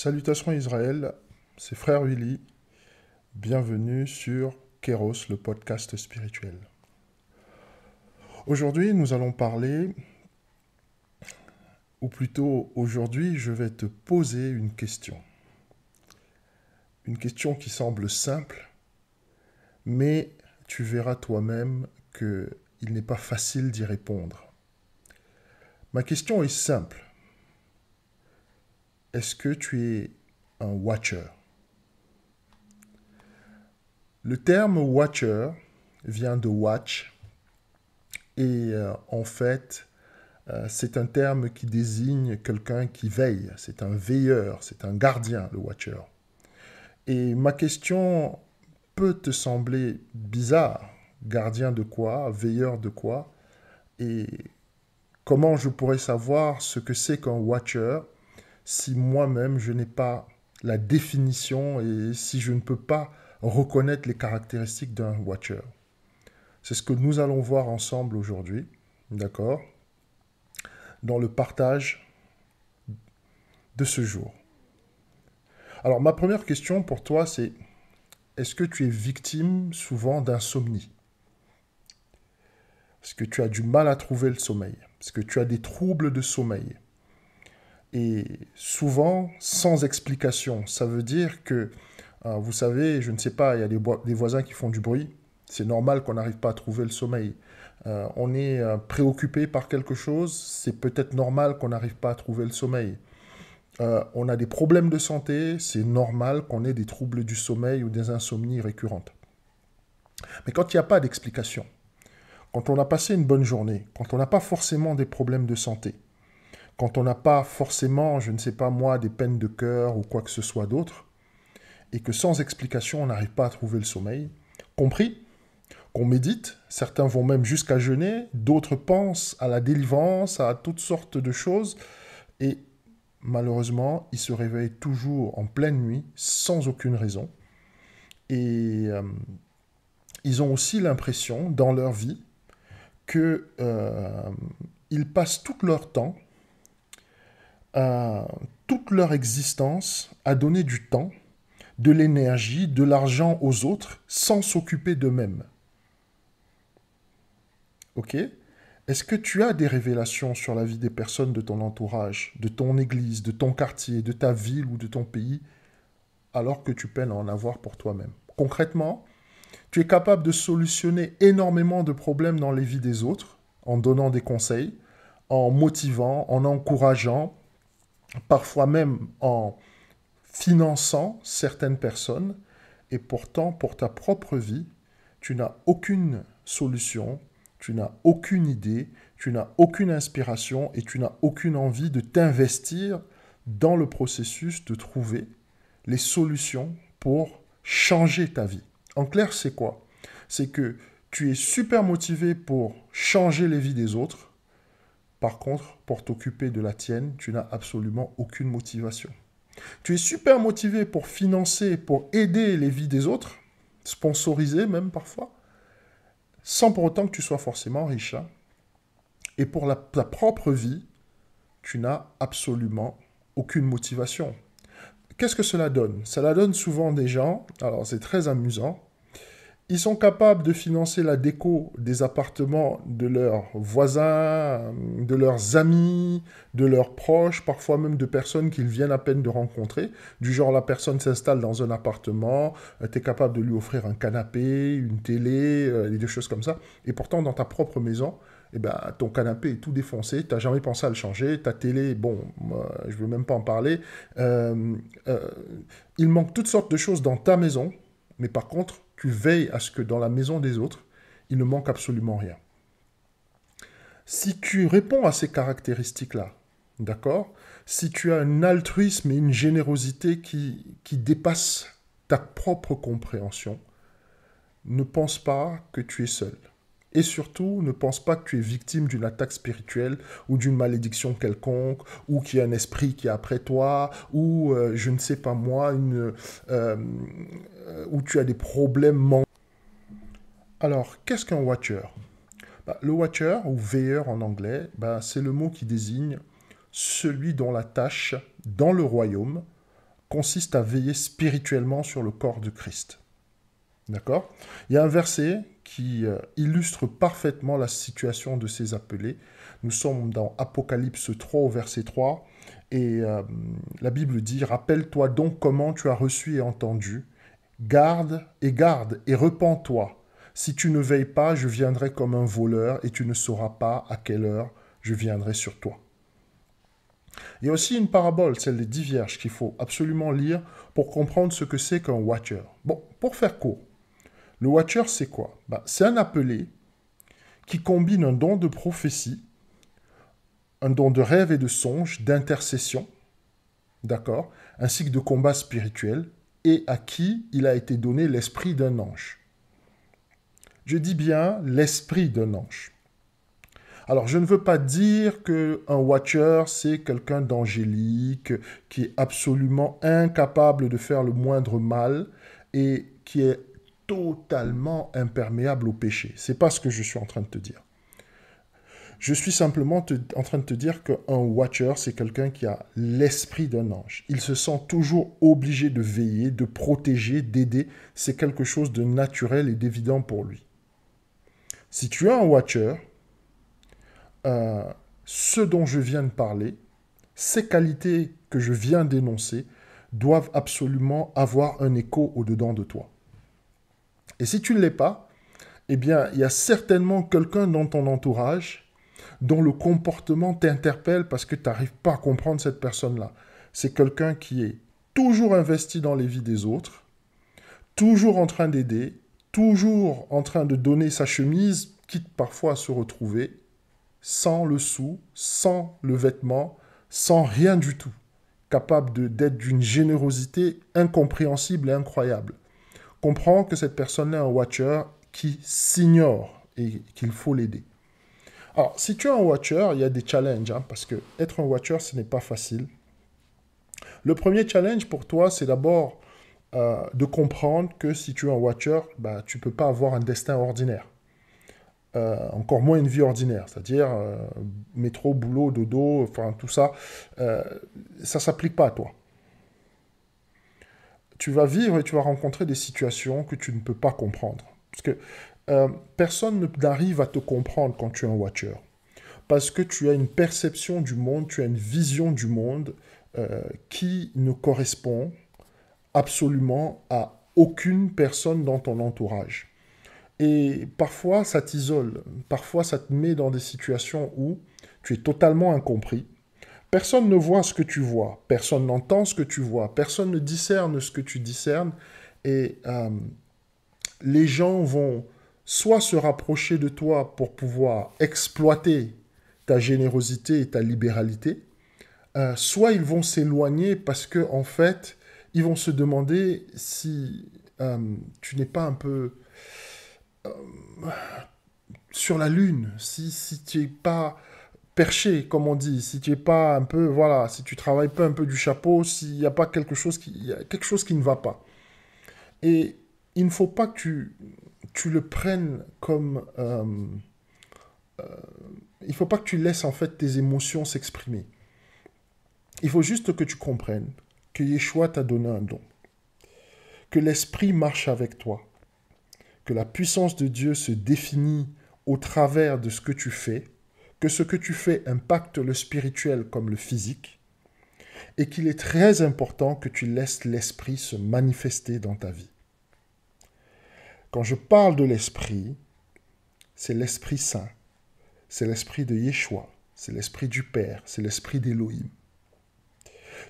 Salutations Israël, c'est Frère Willy. Bienvenue sur Kéros, le podcast spirituel. Aujourd'hui, nous allons parler, ou plutôt aujourd'hui, je vais te poser une question. Une question qui semble simple, mais tu verras toi-même qu'il n'est pas facile d'y répondre. Ma question est simple. Est-ce que tu es un watcher? Le terme watcher vient de watch et en fait, c'est un terme qui désigne quelqu'un qui veille. C'est un veilleur, c'est un gardien, le watcher. Et ma question peut te sembler bizarre. Gardien de quoi? Veilleur de quoi? Et comment je pourrais savoir ce que c'est qu'un watcher si moi-même je n'ai pas la définition et si je ne peux pas reconnaître les caractéristiques d'un watcher? C'est ce que nous allons voir ensemble aujourd'hui, d'accord, dans le partage de ce jour. Alors, ma première question pour toi, c'est est-ce que tu es victime souvent d'insomnie? Est-ce que tu as du mal à trouver le sommeil? Est-ce que tu as des troubles de sommeil? Et souvent, sans explication. Ça veut dire que, vous savez, je ne sais pas, il y a des voisins qui font du bruit. C'est normal qu'on n'arrive pas à trouver le sommeil. On est préoccupé par quelque chose, c'est peut-être normal qu'on n'arrive pas à trouver le sommeil. On a des problèmes de santé, c'est normal qu'on ait des troubles du sommeil ou des insomnies récurrentes. Mais quand il n'y a pas d'explication, quand on a passé une bonne journée, quand on n'a pas forcément des problèmes de santé, quand on n'a pas forcément, je ne sais pas moi, des peines de cœur ou quoi que ce soit d'autre, et que sans explication on n'arrive pas à trouver le sommeil, compris qu'on médite, certains vont même jusqu'à jeûner, d'autres pensent à la délivrance, à toutes sortes de choses, et malheureusement, ils se réveillent toujours en pleine nuit, sans aucune raison. Et ils ont aussi l'impression, dans leur vie, qu'ils passent tout leur temps, toute leur existence, à donner du temps, de l'énergie, de l'argent aux autres, sans s'occuper d'eux-mêmes. Ok? Est-ce que tu as des révélations sur la vie des personnes de ton entourage, de ton église, de ton quartier, de ta ville ou de ton pays, alors que tu peines à en avoir pour toi-même? Concrètement, tu es capable de solutionner énormément de problèmes dans les vies des autres, en donnant des conseils, en motivant, en encourageant, parfois même en finançant certaines personnes, et pourtant, pour ta propre vie, tu n'as aucune solution, tu n'as aucune idée, tu n'as aucune inspiration et tu n'as aucune envie de t'investir dans le processus de trouver les solutions pour changer ta vie. En clair, c'est quoi? C'est que tu es super motivé pour changer les vies des autres. Par contre, pour t'occuper de la tienne, tu n'as absolument aucune motivation. Tu es super motivé pour financer, pour aider les vies des autres, sponsoriser même parfois, sans pour autant que tu sois forcément riche. Hein. Et pour ta propre vie, tu n'as absolument aucune motivation. Qu'est-ce que cela donne? Cela donne souvent des gens, alors c'est très amusant, ils sont capables de financer la déco des appartements de leurs voisins, de leurs amis, de leurs proches, parfois même de personnes qu'ils viennent à peine de rencontrer. Du genre, la personne s'installe dans un appartement, tu es capable de lui offrir un canapé, une télé, des choses comme ça. Et pourtant, dans ta propre maison, eh ben, ton canapé est tout défoncé, tu n'as jamais pensé à le changer, ta télé, bon, je ne veux même pas en parler. Il manque toutes sortes de choses dans ta maison, mais par contre, tu veilles à ce que dans la maison des autres, il ne manque absolument rien. Si tu réponds à ces caractéristiques-là, d'accord? Si tu as un altruisme et une générosité qui dépassent ta propre compréhension, ne pense pas que tu es seul. Et surtout, ne pense pas que tu es victime d'une attaque spirituelle ou d'une malédiction quelconque, ou qu'il y a un esprit qui est après toi, ou je ne sais pas moi, où tu as des problèmes mentaux. Alors, qu'est-ce qu'un watcher? Le watcher, ou veilleur en anglais, c'est le mot qui désigne celui dont la tâche dans le royaume consiste à veiller spirituellement sur le corps de Christ. D'accord? Il y a un verset qui illustre parfaitement la situation de ces appelés. Nous sommes dans Apocalypse 3 au verset 3. Et la Bible dit, « Rappelle-toi donc comment tu as reçu et entendu. Garde et repens-toi. Si tu ne veilles pas, je viendrai comme un voleur et tu ne sauras pas à quelle heure je viendrai sur toi. » Il y a aussi une parabole, celle des 10 vierges, qu'il faut absolument lire pour comprendre ce que c'est qu'un watcher. Bon, pour faire court, le watcher, c'est quoi? C'est un appelé qui combine un don de prophétie, un don de rêve et de songe, d'intercession, d'accord, ainsi que de combat spirituel, et à qui il a été donné l'esprit d'un ange. Je dis bien l'esprit d'un ange. Alors, je ne veux pas dire qu'un watcher, c'est quelqu'un d'angélique, qui est absolument incapable de faire le moindre mal et qui est totalement imperméable au péché. C'est pas ce que je suis en train de te dire. Je suis simplement en train de te dire qu'un watcher, c'est quelqu'un qui a l'esprit d'un ange. Il se sent toujours obligé de veiller, de protéger, d'aider. C'est quelque chose de naturel et d'évident pour lui. Si tu es un watcher, ce dont je viens de parler, ces qualités que je viens d'énoncer, doivent absolument avoir un écho au-dedans de toi. Et si tu ne l'es pas, eh bien, il y a certainement quelqu'un dans ton entourage dont le comportement t'interpelle parce que tu n'arrives pas à comprendre cette personne-là. C'est quelqu'un qui est toujours investi dans les vies des autres, toujours en train d'aider, toujours en train de donner sa chemise, quitte parfois à se retrouver sans le sou, sans le vêtement, sans rien du tout, capable d'être d'une générosité incompréhensible et incroyable. Comprends que cette personne-là est un watcher qui s'ignore et qu'il faut l'aider. Alors, si tu es un watcher, il y a des challenges, parce que être un watcher, ce n'est pas facile. Le premier challenge pour toi, c'est d'abord de comprendre que si tu es un watcher, tu ne peux pas avoir un destin ordinaire. Encore moins une vie ordinaire, c'est-à-dire métro, boulot, dodo, enfin tout ça, ça ne s'applique pas à toi. Tu vas vivre et tu vas rencontrer des situations que tu ne peux pas comprendre. Parce que personne n'arrive à te comprendre quand tu es un watcher. Parce que tu as une perception du monde, tu as une vision du monde qui ne correspond absolument à aucune personne dans ton entourage. Et parfois, ça t'isole. Parfois, ça te met dans des situations où tu es totalement incompris. Personne ne voit ce que tu vois. Personne n'entend ce que tu vois. Personne ne discerne ce que tu discernes. Et les gens vont soit se rapprocher de toi pour pouvoir exploiter ta générosité et ta libéralité, soit ils vont s'éloigner parce que, en fait, ils vont se demander si tu n'es pas un peu sur la lune, si tu n'es pas perché, comme on dit, si tu n'es pas un peu, voilà, si tu travailles pas un peu du chapeau, s'il n'y a pas quelque chose y a quelque chose qui ne va pas. Et il ne faut pas que tu le prennes comme... il ne faut pas que tu laisses en fait tes émotions s'exprimer. Il faut juste que tu comprennes que Yeshua t'a donné un don, que l'Esprit marche avec toi, que la puissance de Dieu se définit au travers de ce que tu fais, que ce que tu fais impacte le spirituel comme le physique, et qu'il est très important que tu laisses l'Esprit se manifester dans ta vie. Quand je parle de l'Esprit, c'est l'Esprit Saint, c'est l'Esprit de Yeshua, c'est l'Esprit du Père, c'est l'Esprit d'Élohim.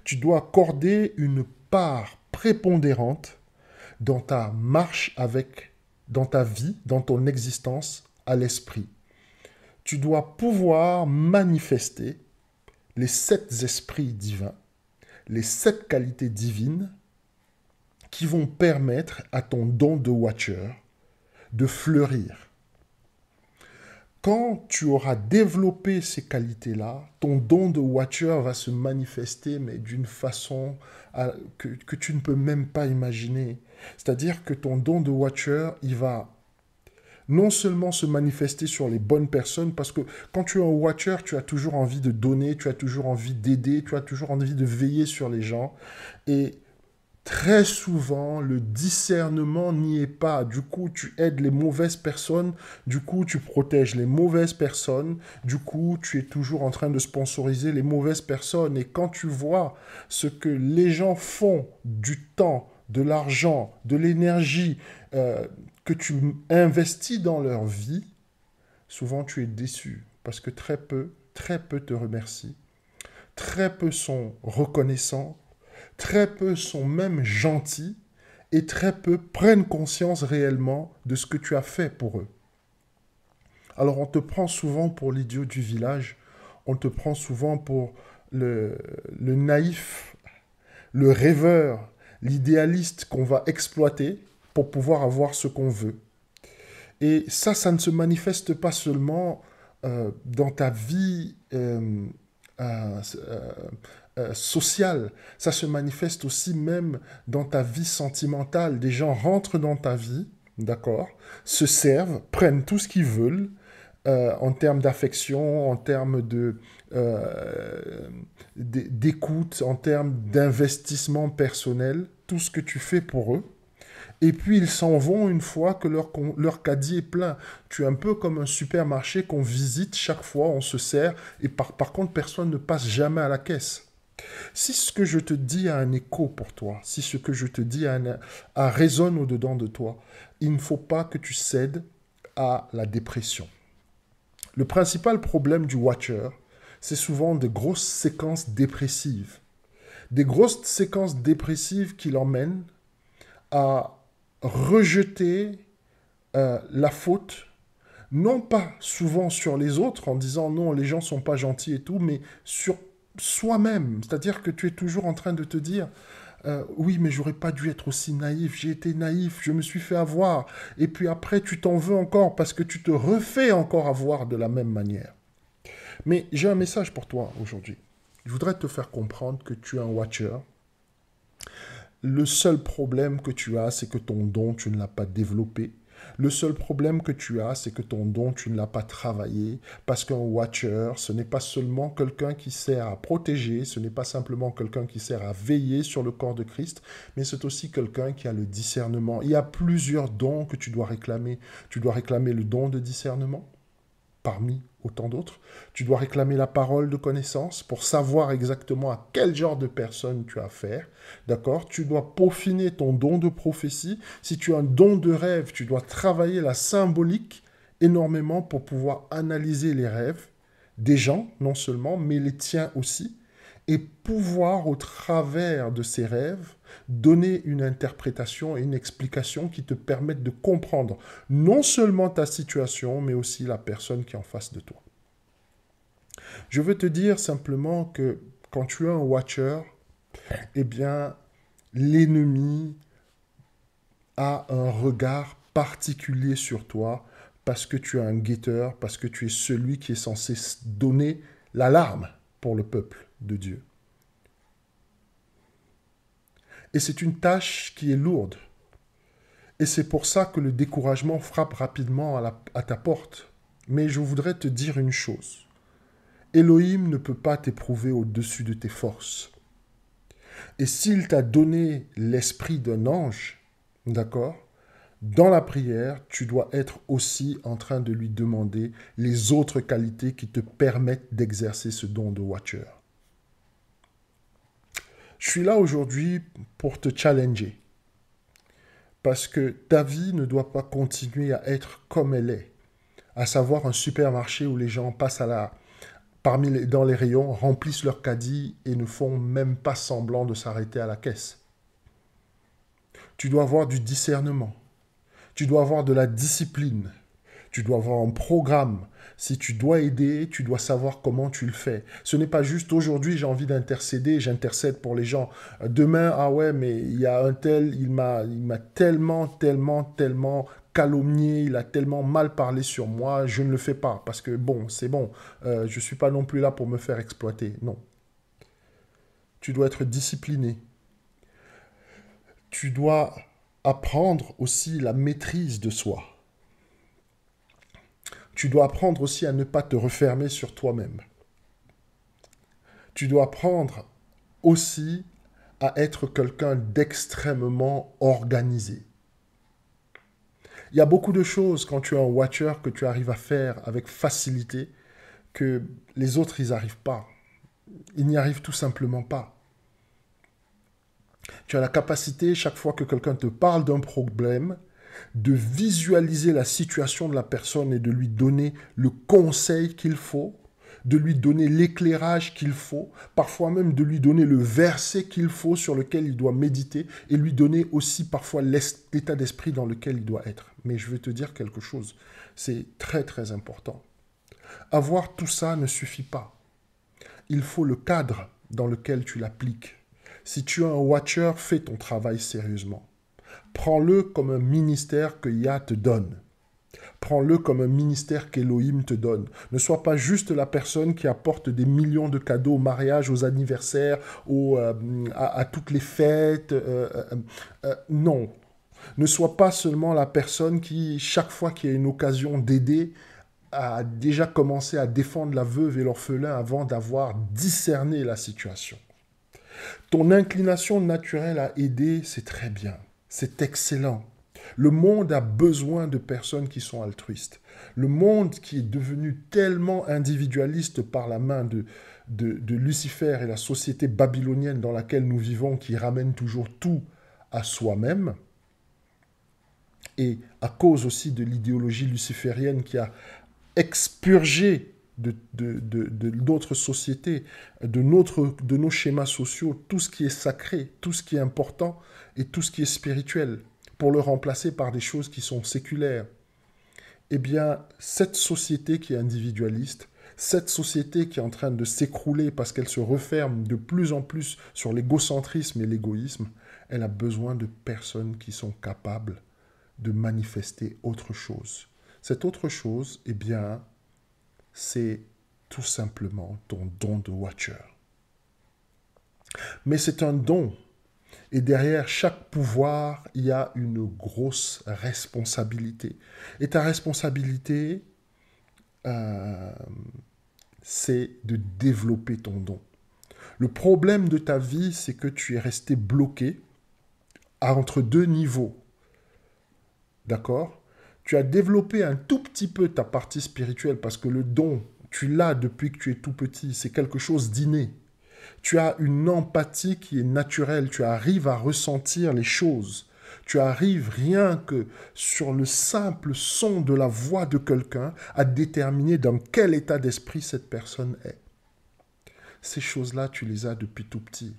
Tu dois accorder une part prépondérante dans ta marche dans ta vie, dans ton existence, à l'Esprit. Tu dois pouvoir manifester les 7 esprits divins, les 7 qualités divines qui vont permettre à ton don de watcher de fleurir. Quand tu auras développé ces qualités-là, ton don de watcher va se manifester, mais d'une façon que tu ne peux même pas imaginer. C'est-à-dire que ton don de watcher, il va non seulement se manifester sur les bonnes personnes, parce que quand tu es un watcher, tu as toujours envie de donner, tu as toujours envie d'aider, tu as toujours envie de veiller sur les gens. Et Très souvent, le discernement n'y est pas. Du coup, tu aides les mauvaises personnes. Du coup, tu protèges les mauvaises personnes. Du coup, tu es toujours en train de sponsoriser les mauvaises personnes. Et quand tu vois ce que les gens font du temps, de l'argent, de l'énergie que tu investis dans leur vie, souvent tu es déçu. Parce que très peu te remercient. Très peu sont reconnaissants. Très peu sont même gentils et très peu prennent conscience réellement de ce que tu as fait pour eux. Alors on te prend souvent pour l'idiot du village, on te prend souvent pour le naïf, le rêveur, l'idéaliste qu'on va exploiter pour pouvoir avoir ce qu'on veut. Et ça ne se manifeste pas seulement dans ta vie euh, euh, sociale, ça se manifeste aussi même dans ta vie sentimentale. Des gens rentrent dans ta vie, d'accord, se servent, prennent tout ce qu'ils veulent en termes d'affection, en termes d'écoute, en termes d'investissement personnel, tout ce que tu fais pour eux. Et puis ils s'en vont une fois que leur caddie est plein. Tu es un peu comme un supermarché qu'on visite chaque fois, on se sert, et par contre personne ne passe jamais à la caisse. Si ce que je te dis a un écho pour toi, si ce que je te dis résonne au-dedans de toi, il ne faut pas que tu cèdes à la dépression. Le principal problème du watcher, c'est souvent des grosses séquences dépressives. Des grosses séquences dépressives qui l'emmènent à rejeter la faute, non pas souvent sur les autres en disant non, les gens ne sont pas gentils et tout, mais sur soi-même. C'est-à-dire que tu es toujours en train de te dire oui, mais j'aurais pas dû être aussi naïf, j'ai été naïf, je me suis fait avoir. Et puis après, tu t'en veux encore parce que tu te refais encore avoir de la même manière. Mais j'ai un message pour toi aujourd'hui. Je voudrais te faire comprendre que tu es un watcher. Le seul problème que tu as, c'est que ton don, tu ne l'as pas développé. Le seul problème que tu as, c'est que ton don, tu ne l'as pas travaillé, parce qu'un watcher, ce n'est pas seulement quelqu'un qui sert à protéger, ce n'est pas simplement quelqu'un qui sert à veiller sur le corps de Christ, mais c'est aussi quelqu'un qui a le discernement. Il y a plusieurs dons que tu dois réclamer. Tu dois réclamer le don de discernement, parmi autant d'autres. Tu dois réclamer la parole de connaissance pour savoir exactement à quel genre de personne tu as affaire. D'accord? Tu dois peaufiner ton don de prophétie. Si tu as un don de rêve, tu dois travailler la symbolique énormément pour pouvoir analyser les rêves des gens, non seulement, mais les tiens aussi, et pouvoir, au travers de ces rêves, donner une interprétation et une explication qui te permettent de comprendre non seulement ta situation, mais aussi la personne qui est en face de toi. Je veux te dire simplement que quand tu es un watcher, eh bien, l'ennemi a un regard particulier sur toi parce que tu es un guetteur, parce que tu es celui qui est censé donner l'alarme pour le peuple de Dieu. Et c'est une tâche qui est lourde. Et c'est pour ça que le découragement frappe rapidement à ta porte. Mais je voudrais te dire une chose. Elohim ne peut pas t'éprouver au-dessus de tes forces. Et s'il t'a donné l'esprit d'un ange, d'accord, dans la prière, tu dois être aussi en train de lui demander les autres qualités qui te permettent d'exercer ce don de watcher. Je suis là aujourd'hui pour te challenger. Parce que ta vie ne doit pas continuer à être comme elle est. À savoir un supermarché où les gens passent dans les rayons, remplissent leur caddie et ne font même pas semblant de s'arrêter à la caisse. Tu dois avoir du discernement. Tu dois avoir de la discipline. Tu dois avoir un programme. Si tu dois aider, tu dois savoir comment tu le fais. Ce n'est pas juste aujourd'hui, j'ai envie d'intercéder, j'intercède pour les gens. Demain, ah ouais, mais il y a un tel, il m'a tellement calomnié, il a tellement mal parlé sur moi, je ne le fais pas. Parce que bon, c'est bon, je ne suis pas non plus là pour me faire exploiter. Non. Tu dois être discipliné. Tu dois apprendre aussi la maîtrise de soi. Tu dois apprendre aussi à ne pas te refermer sur toi-même. Tu dois apprendre aussi à être quelqu'un d'extrêmement organisé. Il y a beaucoup de choses quand tu es un watcher que tu arrives à faire avec facilité que les autres, ils n'arrivent pas. Ils n'y arrivent tout simplement pas. Tu as la capacité, chaque fois que quelqu'un te parle d'un problème, de visualiser la situation de la personne et de lui donner le conseil qu'il faut, de lui donner l'éclairage qu'il faut, parfois même de lui donner le verset qu'il faut sur lequel il doit méditer et lui donner aussi parfois l'état d'esprit dans lequel il doit être. Mais je vais te dire quelque chose, c'est très très important. Avoir tout ça ne suffit pas. Il faut le cadre dans lequel tu l'appliques. Si tu es un watcher, fais ton travail sérieusement. Prends-le comme un ministère que Yah te donne. Prends-le comme un ministère qu'Elohim te donne. Ne sois pas juste la personne qui apporte des millions de cadeaux au mariage, aux anniversaires, à toutes les fêtes. Non. Ne sois pas seulement la personne qui, chaque fois qu'il y a une occasion d'aider, a déjà commencé à défendre la veuve et l'orphelin avant d'avoir discerné la situation. Ton inclination naturelle à aider, c'est très bien. C'est excellent. Le monde a besoin de personnes qui sont altruistes. Le monde qui est devenu tellement individualiste par la main de Lucifer et la société babylonienne dans laquelle nous vivons, qui ramène toujours tout à soi-même, et à cause aussi de l'idéologie luciférienne qui a expurgé de notre société, de nos schémas sociaux, tout ce qui est sacré, tout ce qui est important et tout ce qui est spirituel, pour le remplacer par des choses qui sont séculaires. Eh bien, cette société qui est individualiste, cette société qui est en train de s'écrouler parce qu'elle se referme de plus en plus sur l'égocentrisme et l'égoïsme, elle a besoin de personnes qui sont capables de manifester autre chose. Cette autre chose, eh bien, c'est tout simplement ton don de watcher. Mais c'est un don. Et derrière chaque pouvoir, il y a une grosse responsabilité. Et ta responsabilité, c'est de développer ton don. Le problème de ta vie, c'est que tu es resté bloqué entre deux niveaux. D'accord ? Tu as développé un tout petit peu ta partie spirituelle parce que le don, tu l'as depuis que tu es tout petit. C'est quelque chose d'inné. Tu as une empathie qui est naturelle. Tu arrives à ressentir les choses. Tu arrives rien que sur le simple son de la voix de quelqu'un à déterminer dans quel état d'esprit cette personne est. Ces choses-là, tu les as depuis tout petit.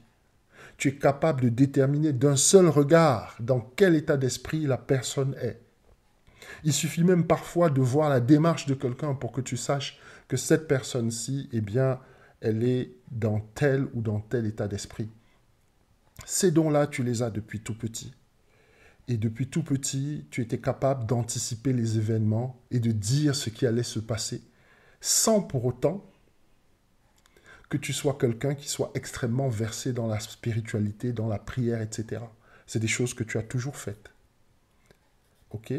Tu es capable de déterminer d'un seul regard dans quel état d'esprit la personne est. Il suffit même parfois de voir la démarche de quelqu'un pour que tu saches que cette personne-ci, eh bien, elle est dans tel ou dans tel état d'esprit. Ces dons-là, tu les as depuis tout petit. Et depuis tout petit, tu étais capable d'anticiper les événements et de dire ce qui allait se passer, sans pour autant que tu sois quelqu'un qui soit extrêmement versé dans la spiritualité, dans la prière, etc. C'est des choses que tu as toujours faites. Ok ?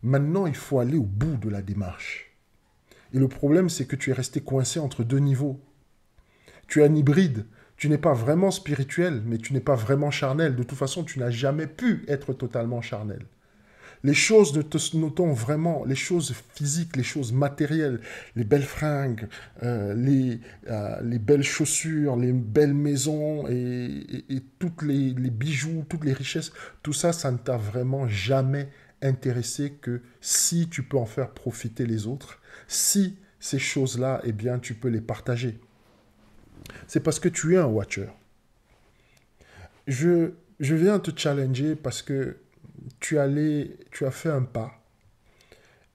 Maintenant, il faut aller au bout de la démarche. Et le problème, c'est que tu es resté coincé entre deux niveaux. Tu es un hybride. Tu n'es pas vraiment spirituel, mais tu n'es pas vraiment charnel. De toute façon, tu n'as jamais pu être totalement charnel. Les choses ne te notons vraiment, les choses physiques, les choses matérielles, les belles fringues, les belles chaussures, les belles maisons et toutes les bijoux, toutes les richesses, tout ça, ça ne t'a vraiment jamais intéressé que si tu peux en faire profiter les autres, si ces choses-là, eh bien, tu peux les partager. C'est parce que tu es un watcher. Je viens te challenger parce que tu as fait un pas.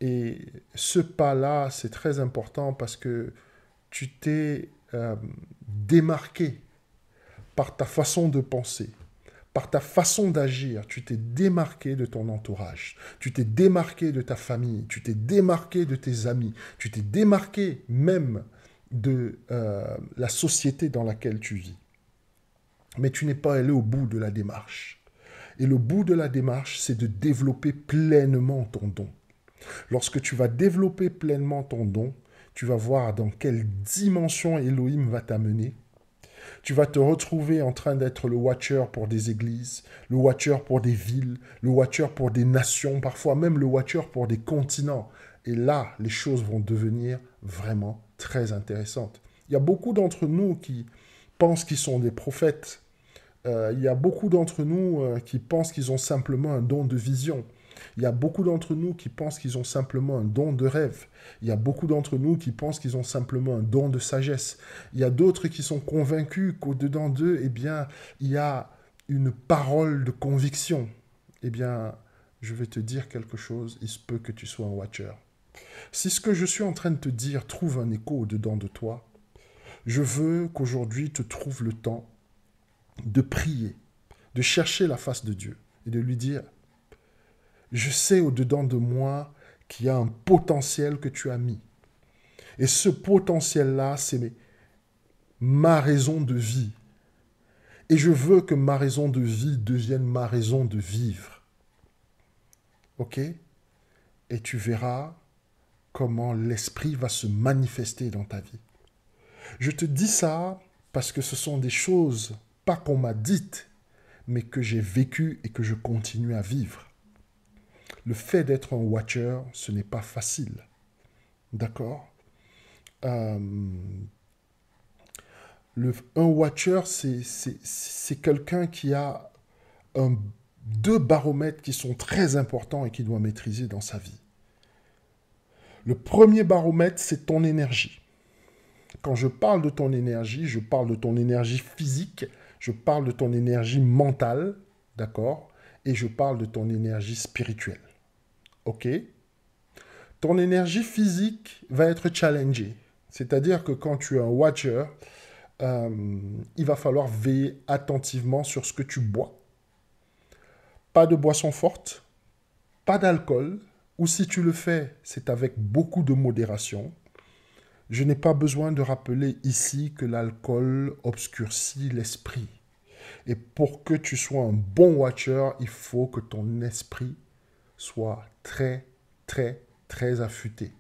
Et ce pas-là, c'est très important parce que tu t'es démarqué par ta façon de penser, par ta façon d'agir. Tu t'es démarqué de ton entourage, tu t'es démarqué de ta famille, tu t'es démarqué de tes amis, tu t'es démarqué même de la société dans laquelle tu vis. Mais tu n'es pas allé au bout de la démarche. Et le bout de la démarche, c'est de développer pleinement ton don. Lorsque tu vas développer pleinement ton don, tu vas voir dans quelle dimension Elohim va t'amener. Tu vas te retrouver en train d'être le watcher pour des églises, le watcher pour des villes, le watcher pour des nations, parfois même le watcher pour des continents. Et là, les choses vont devenir vraiment très intéressantes. Il y a beaucoup d'entre nous qui pensent qu'ils sont des prophètes. Il y a beaucoup d'entre nous qui pensent qu'ils ont simplement un don de vision. Il y a beaucoup d'entre nous qui pensent qu'ils ont simplement un don de rêve. Il y a beaucoup d'entre nous qui pensent qu'ils ont simplement un don de sagesse. Il y a d'autres qui sont convaincus qu'au-dedans d'eux, eh bien, il y a une parole de conviction. Eh bien, je vais te dire quelque chose, il se peut que tu sois un watcher. Si ce que je suis en train de te dire trouve un écho au-dedans de toi, je veux qu'aujourd'hui tu trouves le temps de prier, de chercher la face de Dieu et de lui dire, je sais au-dedans de moi qu'il y a un potentiel que tu as mis. Et ce potentiel-là, c'est ma raison de vie. Et je veux que ma raison de vie devienne ma raison de vivre. OK? Et tu verras comment l'esprit va se manifester dans ta vie. Je te dis ça parce que ce sont des choses, pas qu'on m'a dites, mais que j'ai vécues et que je continue à vivre. Le fait d'être un watcher, ce n'est pas facile. D'accord? Un watcher, c'est quelqu'un qui a deux baromètres qui sont très importants et qu'il doit maîtriser dans sa vie. Le premier baromètre, c'est ton énergie. Quand je parle de ton énergie, je parle de ton énergie physique, je parle de ton énergie mentale, d'accord? Et je parle de ton énergie spirituelle. OK? Ton énergie physique va être challengée. C'est-à-dire que quand tu es un watcher, il va falloir veiller attentivement sur ce que tu bois. Pas de boisson forte, pas d'alcool, ou si tu le fais, c'est avec beaucoup de modération. Je n'ai pas besoin de rappeler ici que l'alcool obscurcit l'esprit. Et pour que tu sois un bon watcher, il faut que ton esprit soit très, très, très affûté.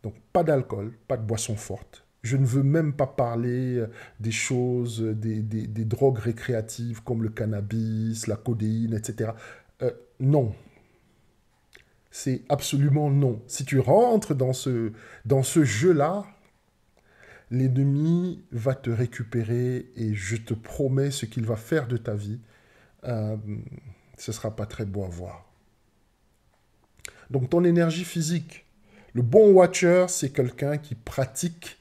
Donc, pas d'alcool, pas de boisson forte. Je ne veux même pas parler des choses, des drogues récréatives comme le cannabis, la codéine, etc. Non. C'est absolument non. Si tu rentres dans ce jeu-là, l'ennemi va te récupérer et je te promets ce qu'il va faire de ta vie. Ce ne sera pas très beau à voir. Donc ton énergie physique. Le bon watcher, c'est quelqu'un qui pratique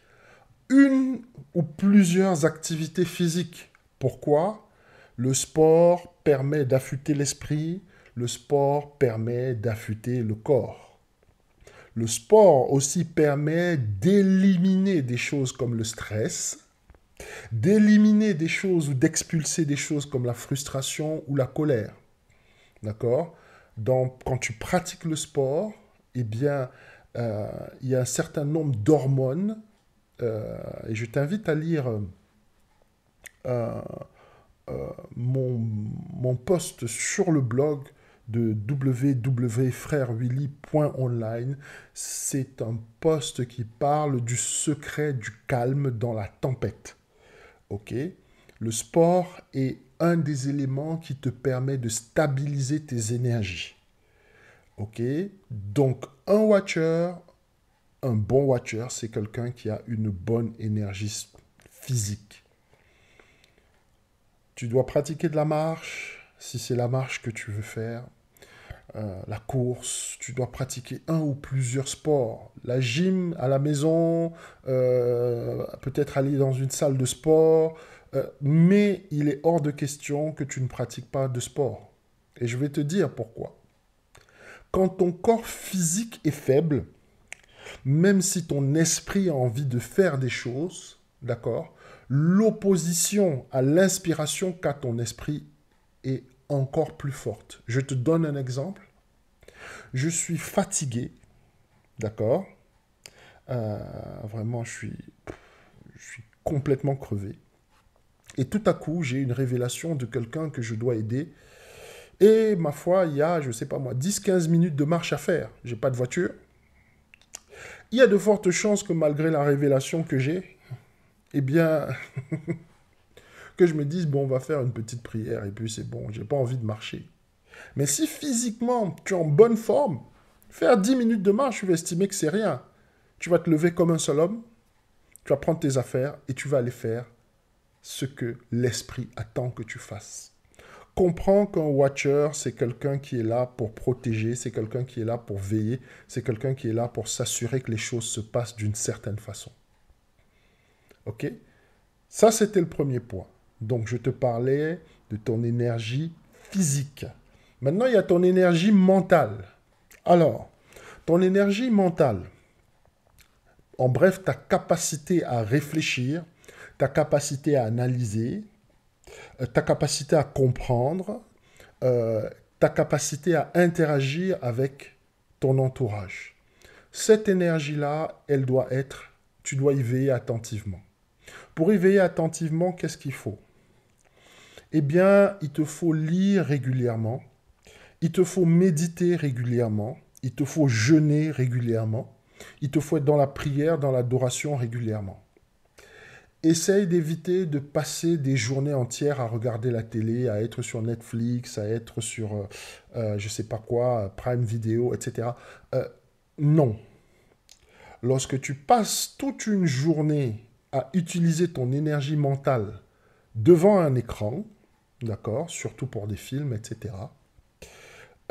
une ou plusieurs activités physiques. Pourquoi? Le sport permet d'affûter l'esprit, le sport permet d'affûter le corps. Le sport aussi permet d'éliminer des choses comme le stress, d'éliminer des choses ou d'expulser des choses comme la frustration ou la colère. D'accord? Donc, quand tu pratiques le sport, eh bien, il y a un certain nombre d'hormones, et je t'invite à lire mon post sur le blog de www.frèrewilly.online. C'est un post qui parle du secret du calme dans la tempête. Ok? Le sport est un des éléments qui te permet de stabiliser tes énergies. Ok? Donc, un bon watcher, c'est quelqu'un qui a une bonne énergie physique. Tu dois pratiquer de la marche, si c'est la marche que tu veux faire. La course, tu dois pratiquer un ou plusieurs sports. La gym à la maison, peut-être aller dans une salle de sport, mais il est hors de question que tu ne pratiques pas de sport. Et je vais te dire pourquoi. Quand ton corps physique est faible, même si ton esprit a envie de faire des choses, d'accord, l'opposition à l'inspiration qu'a ton esprit est encore plus forte. Je te donne un exemple. Je suis fatigué, d'accord? Vraiment, je suis complètement crevé. Et tout à coup, j'ai une révélation de quelqu'un que je dois aider. Et ma foi, il y a, je ne sais pas moi, 10-15 minutes de marche à faire. Je n'ai pas de voiture. Il y a de fortes chances que malgré la révélation que j'ai, eh bien, que je me dise, bon, on va faire une petite prière et puis c'est bon, j'ai pas envie de marcher. Mais si physiquement tu es en bonne forme, faire 10 minutes de marche, tu vas estimer que c'est rien. Tu vas te lever comme un seul homme, tu vas prendre tes affaires et tu vas aller faire ce que l'esprit attend que tu fasses. Comprends qu'un watcher, c'est quelqu'un qui est là pour protéger, c'est quelqu'un qui est là pour veiller, c'est quelqu'un qui est là pour s'assurer que les choses se passent d'une certaine façon. Ok? Ça, c'était le premier point. Donc, je te parlais de ton énergie physique. Maintenant, il y a ton énergie mentale. Alors, ton énergie mentale, en bref, ta capacité à réfléchir, ta capacité à analyser, ta capacité à comprendre, euh, ta capacité à interagir avec ton entourage. Cette énergie-là, elle doit être, tu dois y veiller attentivement. Pour y veiller attentivement, qu'est-ce qu'il faut? Eh bien, il te faut lire régulièrement, il te faut méditer régulièrement, il te faut jeûner régulièrement, il te faut être dans la prière, dans l'adoration régulièrement. Essaye d'éviter de passer des journées entières à regarder la télé, à être sur Netflix, à être sur, je sais pas quoi, Prime Video, etc. Non. Lorsque tu passes toute une journée à utiliser ton énergie mentale devant un écran, d'accord, surtout pour des films, etc.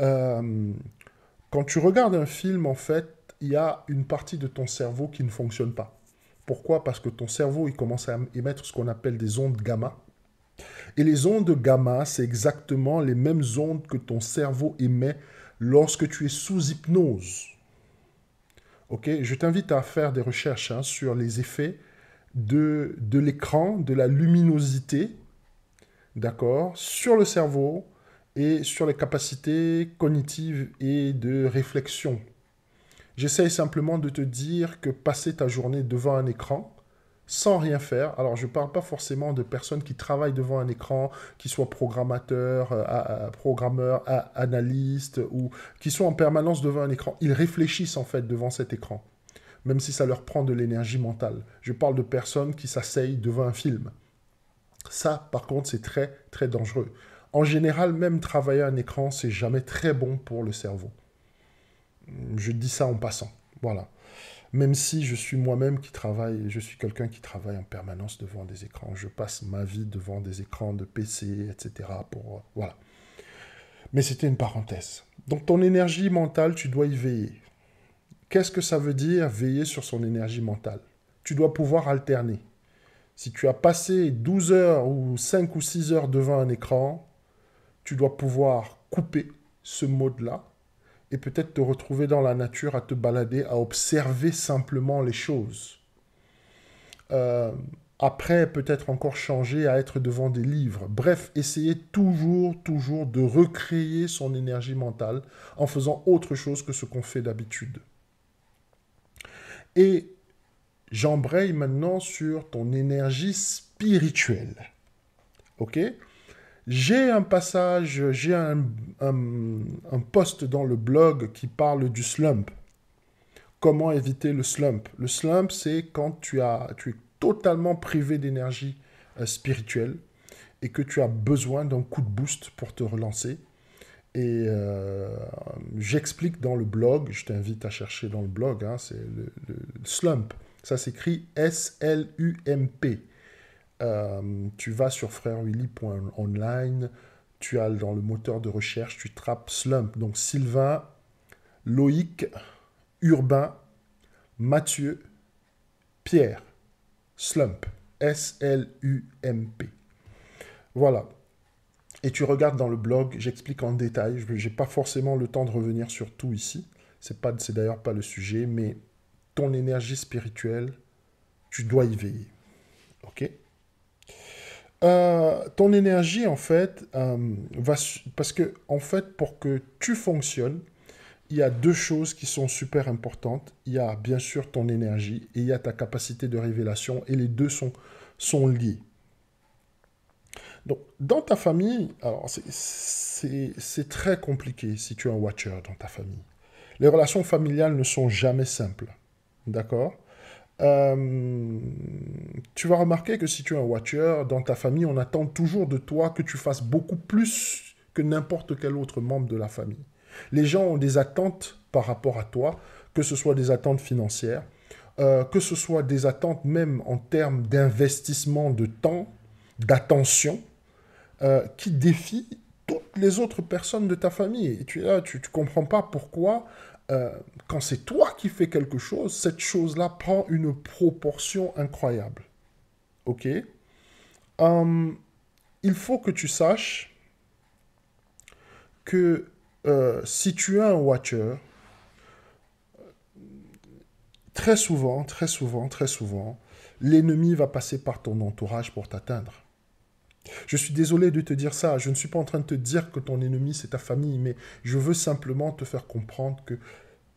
euh, Quand tu regardes un film, en fait, il y a une partie de ton cerveau qui ne fonctionne pas. Pourquoi? Parce que ton cerveau, il commence à émettre ce qu'on appelle des ondes gamma. Et les ondes gamma, c'est exactement les mêmes ondes que ton cerveau émet lorsque tu es sous hypnose. Ok? Je t'invite à faire des recherches hein, sur les effets de l'écran, de la luminosité, d'accord, sur le cerveau et sur les capacités cognitives et de réflexion. J'essaye simplement de te dire que passer ta journée devant un écran, sans rien faire, alors je ne parle pas forcément de personnes qui travaillent devant un écran, qui soient programmateurs, programmeurs, analystes, ou qui sont en permanence devant un écran. Ils réfléchissent en fait devant cet écran, même si ça leur prend de l'énergie mentale. Je parle de personnes qui s'asseyent devant un film. Ça, par contre, c'est très, très dangereux. En général, même travailler à un écran, c'est jamais très bon pour le cerveau. Je dis ça en passant. Voilà. Même si je suis moi-même qui travaille, je suis quelqu'un qui travaille en permanence devant des écrans. Je passe ma vie devant des écrans de PC, etc. Voilà. Mais c'était une parenthèse. Donc ton énergie mentale, tu dois y veiller. Qu'est-ce que ça veut dire veiller sur son énergie mentale? Tu dois pouvoir alterner. Si tu as passé 12 heures ou 5 ou 6 heures devant un écran, tu dois pouvoir couper ce mode-là et peut-être te retrouver dans la nature à te balader, à observer simplement les choses. Euh, Après, peut-être encore changer à être devant des livres. Bref, essayer toujours, toujours de recréer son énergie mentale en faisant autre chose que ce qu'on fait d'habitude. Et j'embraye maintenant sur ton énergie spirituelle. Ok? J'ai un passage, j'ai un post dans le blog qui parle du slump. Comment éviter le slump? Le slump, c'est quand tu es totalement privé d'énergie spirituelle et que tu as besoin d'un coup de boost pour te relancer. Et j'explique dans le blog, je t'invite à chercher dans le blog, hein, c'est le slump. Ça s'écrit S-L-U-M-P. Tu vas sur frèrewilly.online, tu as dans le moteur de recherche, tu tapes slump. Donc Sylvain, Loïc, Urbain, Mathieu, Pierre. Slump. S-L-U-M-P. Voilà. Et tu regardes dans le blog, j'explique en détail. Je n'ai pas forcément le temps de revenir sur tout ici. C'est d'ailleurs pas le sujet, mais ton énergie spirituelle, tu dois y veiller. Ok? Ton énergie, en fait, parce que, en fait, pour que tu fonctionnes, il y a deux choses qui sont super importantes. Il y a bien sûr ton énergie et il y a ta capacité de révélation et les deux sont liés. Donc, dans ta famille, alors c'est très compliqué si tu es un watcher dans ta famille. Les relations familiales ne sont jamais simples. D'accord? Euh, Tu vas remarquer que si tu es un watcher, dans ta famille, on attend toujours de toi que tu fasses beaucoup plus que n'importe quel autre membre de la famille. Les gens ont des attentes par rapport à toi, que ce soit des attentes financières, que ce soit des attentes même en termes d'investissement de temps, d'attention, qui défient toutes les autres personnes de ta famille. Et tu es là, tu ne comprends pas pourquoi, quand c'est toi qui fais quelque chose, cette chose-là prend une proportion incroyable. OK. Hum, il faut que tu saches que si tu es un watcher, très souvent, très souvent, très souvent, l'ennemi va passer par ton entourage pour t'atteindre. Je suis désolé de te dire ça, je ne suis pas en train de te dire que ton ennemi c'est ta famille, mais je veux simplement te faire comprendre que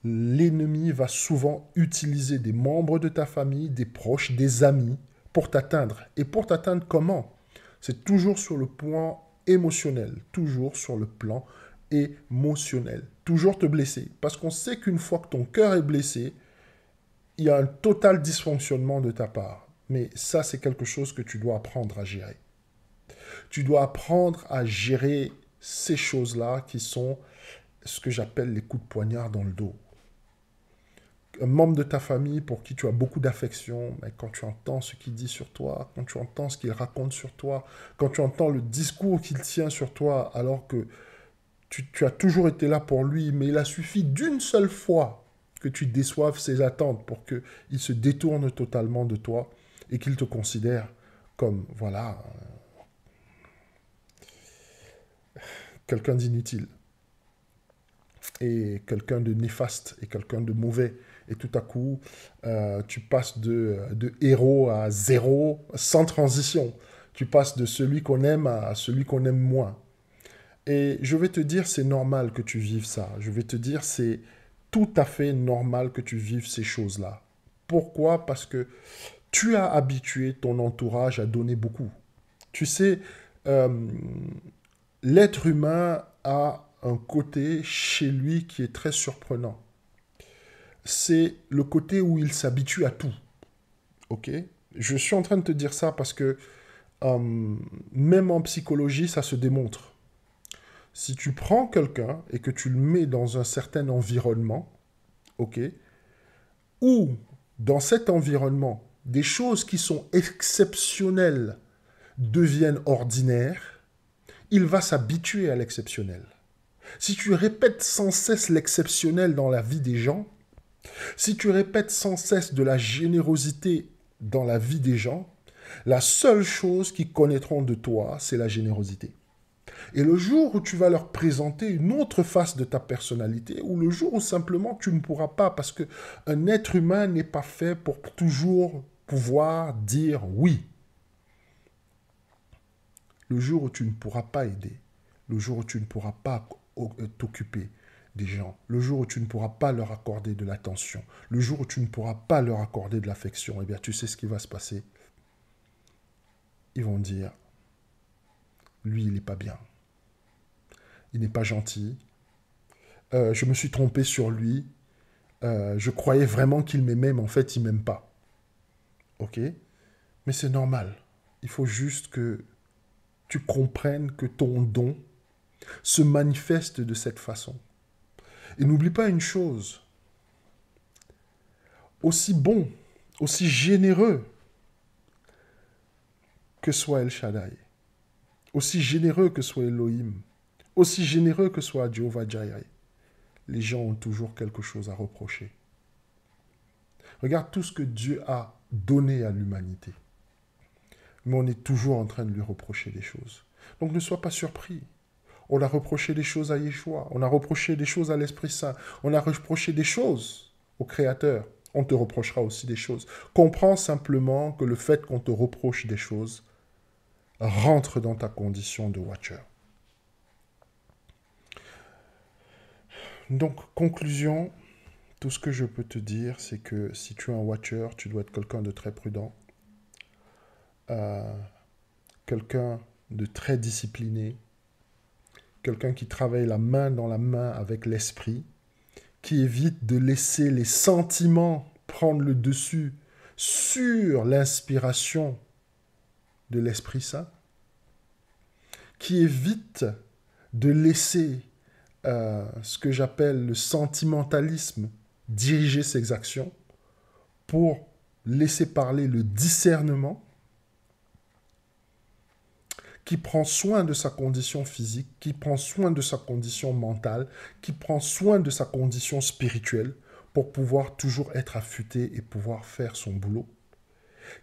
l'ennemi va souvent utiliser des membres de ta famille, des proches, des amis pour t'atteindre. Et pour t'atteindre comment? C'est toujours sur le plan émotionnel, toujours sur le plan émotionnel. Toujours te blesser. Parce qu'on sait qu'une fois que ton cœur est blessé, il y a un total dysfonctionnement de ta part. Mais ça, c'est quelque chose que tu dois apprendre à gérer. Tu dois apprendre à gérer ces choses-là qui sont ce que j'appelle les coups de poignard dans le dos. Un membre de ta famille pour qui tu as beaucoup d'affection, mais quand tu entends ce qu'il dit sur toi, quand tu entends ce qu'il raconte sur toi, quand tu entends le discours qu'il tient sur toi, alors que tu as toujours été là pour lui, mais il a suffi d'une seule fois que tu déçoives ses attentes pour qu'il se détourne totalement de toi et qu'il te considère comme, voilà, quelqu'un d'inutile et quelqu'un de néfaste et quelqu'un de mauvais. Et tout à coup, tu passes de héros à zéro sans transition. Tu passes de celui qu'on aime à celui qu'on aime moins. Et je vais te dire, c'est normal que tu vives ça. Je vais te dire, c'est tout à fait normal que tu vives ces choses-là. Pourquoi? Parce que tu as habitué ton entourage à donner beaucoup. Tu sais, euh, l'être humain a un côté chez lui qui est très surprenant. C'est le côté où il s'habitue à tout. Ok? Je suis en train de te dire ça parce que même en psychologie, ça se démontre. Si tu prends quelqu'un et que tu le mets dans un certain environnement, ok, où dans cet environnement, des choses qui sont exceptionnelles deviennent ordinaires, il va s'habituer à l'exceptionnel. Si tu répètes sans cesse l'exceptionnel dans la vie des gens, si tu répètes sans cesse de la générosité dans la vie des gens, la seule chose qu'ils connaîtront de toi, c'est la générosité. Et le jour où tu vas leur présenter une autre face de ta personnalité, ou le jour où simplement tu ne pourras pas, parce qu'un être humain n'est pas fait pour toujours pouvoir dire oui. Le jour où tu ne pourras pas aider, le jour où tu ne pourras pas t'occuper des gens, le jour où tu ne pourras pas leur accorder de l'attention, le jour où tu ne pourras pas leur accorder de l'affection, eh bien tu sais ce qui va se passer. Ils vont dire, lui il n'est pas bien, il n'est pas gentil, je me suis trompé sur lui, je croyais vraiment qu'il m'aimait, mais en fait il m'aime pas. Ok? Mais c'est normal. Il faut juste que tu comprennes que ton don se manifeste de cette façon. Et n'oublie pas une chose, aussi bon, aussi généreux que soit El Shaddai, aussi généreux que soit Elohim, aussi généreux que soit Jehovah Jireh, les gens ont toujours quelque chose à reprocher. Regarde tout ce que Dieu a donné à l'humanité. Mais on est toujours en train de lui reprocher des choses. Donc ne sois pas surpris. On a reproché des choses à Yeshua, on a reproché des choses à l'Esprit Saint, on a reproché des choses au Créateur. On te reprochera aussi des choses. Comprends simplement que le fait qu'on te reproche des choses rentre dans ta condition de watcher. Donc, conclusion, tout ce que je peux te dire, c'est que si tu es un watcher, tu dois être quelqu'un de très prudent, euh, quelqu'un de très discipliné, quelqu'un qui travaille la main dans la main avec l'esprit, qui évite de laisser les sentiments prendre le dessus sur l'inspiration de l'Esprit Saint, qui évite de laisser ce que j'appelle le sentimentalisme diriger ses actions pour laisser parler le discernement, qui prend soin de sa condition physique, qui prend soin de sa condition mentale, qui prend soin de sa condition spirituelle pour pouvoir toujours être affûté et pouvoir faire son boulot,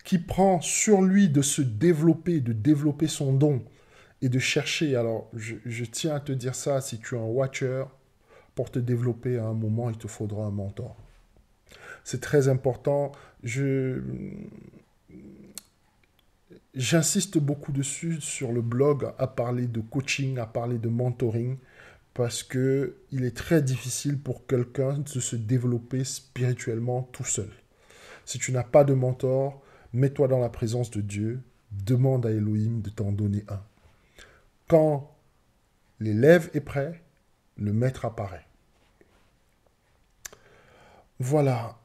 qui prend sur lui de se développer, de développer son don et de chercher. Alors, je tiens à te dire ça, si tu es un watcher, pour te développer à un moment, il te faudra un mentor. C'est très important. J'insiste beaucoup dessus sur le blog à parler de coaching, à parler de mentoring, parce que il est très difficile pour quelqu'un de se développer spirituellement tout seul. Si tu n'as pas de mentor, mets-toi dans la présence de Dieu, demande à Elohim de t'en donner un. Quand l'élève est prêt, le maître apparaît. Voilà.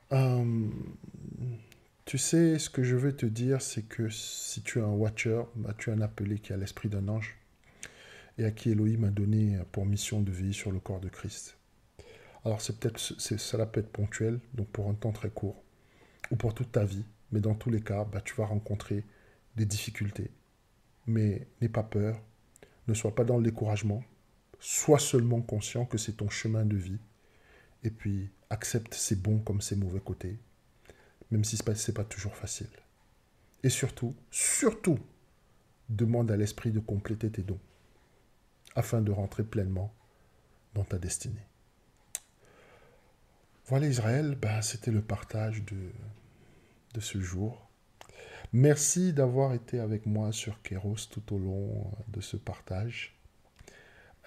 Tu sais, ce que je veux te dire, c'est que si tu es un watcher, bah, tu es un appelé qui a l'esprit d'un ange et à qui Elohim a donné pour mission de veiller sur le corps de Christ. Alors cela peut être ponctuel, donc pour un temps très court, ou pour toute ta vie, mais dans tous les cas, bah, tu vas rencontrer des difficultés. Mais n'aie pas peur, ne sois pas dans le découragement, sois seulement conscient que c'est ton chemin de vie, et puis accepte ses bons comme ses mauvais côtés, même si ce n'est pas toujours facile. Et surtout, demande à l'esprit de compléter tes dons, afin de rentrer pleinement dans ta destinée. Voilà Israël, ben, c'était le partage de ce jour. Merci d'avoir été avec moi sur Kéros tout au long de ce partage.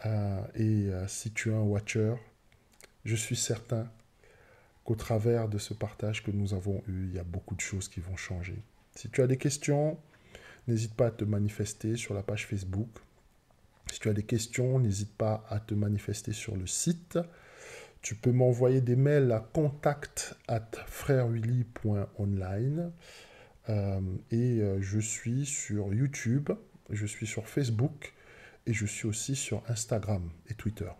Si tu es un watcher, je suis certain qu'au travers de ce partage que nous avons eu, il y a beaucoup de choses qui vont changer. Si tu as des questions, n'hésite pas à te manifester sur la page Facebook. Si tu as des questions, n'hésite pas à te manifester sur le site. Tu peux m'envoyer des mails à contact@frèrewilly.online. Je suis sur YouTube, je suis sur Facebook et je suis aussi sur Instagram et Twitter.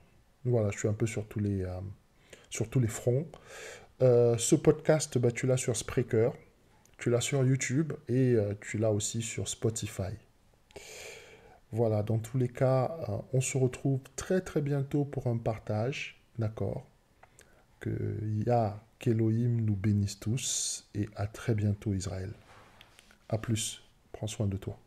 Voilà, je suis un peu sur tous les fronts. Ce podcast, bah, tu l'as sur Spreaker, tu l'as sur YouTube et tu l'as aussi sur Spotify. Voilà, dans tous les cas, on se retrouve très très bientôt pour un partage, d'accord? Qu'Elohim nous bénisse tous et à très bientôt Israël. À plus, prends soin de toi.